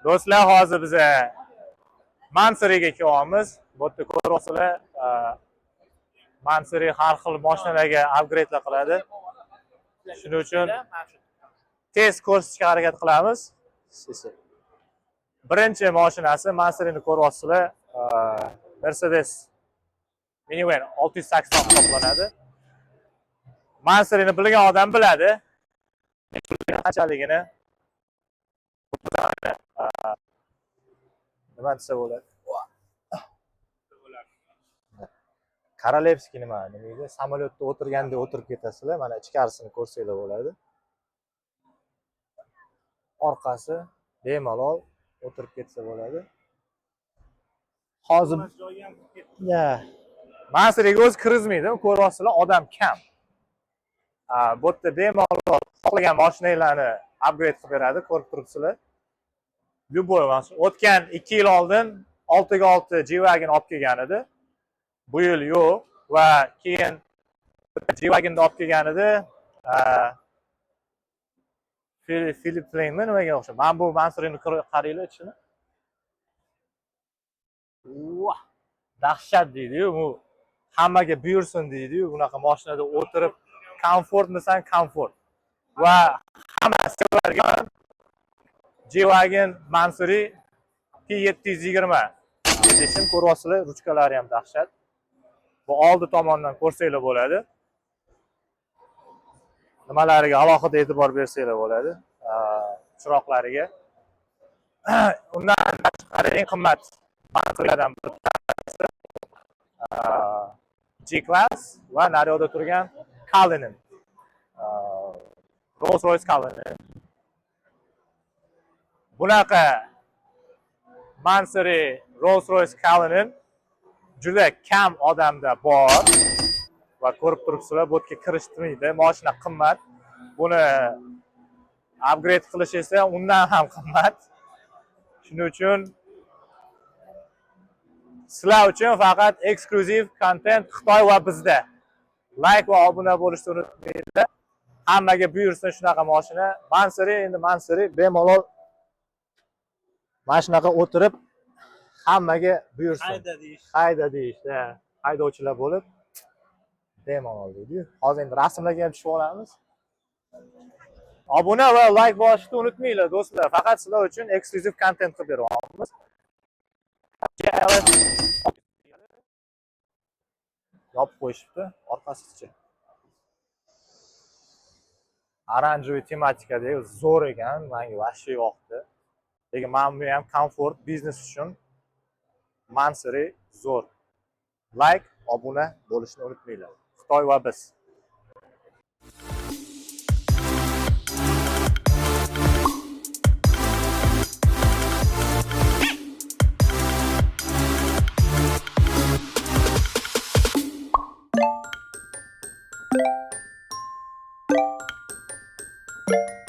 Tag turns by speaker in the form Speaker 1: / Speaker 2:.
Speaker 1: Do'stlar, hozir biz Mansuriga kelyapmiz. Bu yerda ko'ryapsizlar, Mansuri har xil mashinalarga upgrade'lar qiladi. Shuning uchun tez ko'rsatishga harakat qilamiz. Birinchi mashinasi Mansurini ko'ryapsizlar, Mercedes minivan 680 hisoblanadi. Mansurini bilgan odam biladi. Qanchaligini nima desa bo'ladi? Korolevskiy nima deydi? Samolyotda o'tirganda o'tirib ketasizlar. Mana ichkarisini ko'rsanglar bo'ladi. Orqasi bemalol o'tirib ketsa bo'ladi. Hozir Mansuriga o'zi kirizmaydi, ko'ryapsizlar, odam kam. Bu yerda bemalol xohlagan mashinalarni upgrade qilib beradi, ko'rib turibsizlar. Любой mashina. O'tgan 2 yil oldin 6x6 G-Wagon olib kelgan edi. Bu yil yo'q va keyin G-Wagonda olib kelgan edi. Philip Plainmi nimaga o'xshaydi? Men bu Mansurini qaranglar ichini. Voh! Dahshat deydi-yu, bu hammaga buyursin deydi-yu, bunaqa mashinada o'tirib komfortmisan, komfort. Va hamma sevargan G-Wagon Mansuri P720 edition ko'ryapsizlar, ruchkalari ham dahshat. Bu oldi tomondan ko'rsanglar bo'ladi. Nimalariga alohida e'tibor bersanglar bo'ladi. Chiroqlariga. Undan tashqari eng qimmat Mansurilardan bittasi G-Class va naryoqda turgan Cullinan. Rolls-Royce Cullinan. Bunaqa Mansuri Rolls-Royce Cullinan juda kam odamda bor va ko'rib turibsizlar, bu yerga kirishtirmaydi. Mashina qimmat. Buni upgrade qilish esa undan ham qimmat. Shuning uchun sizlar uchun faqat eksklyuziv kontent Xitoy va bizda. Like va obuna bo'lishni unutmanglar. Hammaga buyursin shunaqa mashina. Mansuri, endi Mansuri bemalol mashinaga o'tirib hammaga buyursin. Hayda deyish, haydovchilar bo'lib bemalol deydi. Hozir endi rasmlarga ham tushib olamiz. Obuna va like bosishni unutmanglar do'stlar. Faqat sizlar uchun eksklyuziv kontent qilib beryapmiz. Yopib qo'yishibdi, orqasigacha. Oranjoviy tematikadagi zo'r ekan, menga vashshiy yoqdi. Lekin men bu ham komfort biznes uchun Mansuri zo'r. Like, obuna bo'lishni unutmanglar. Xitoy va biz. you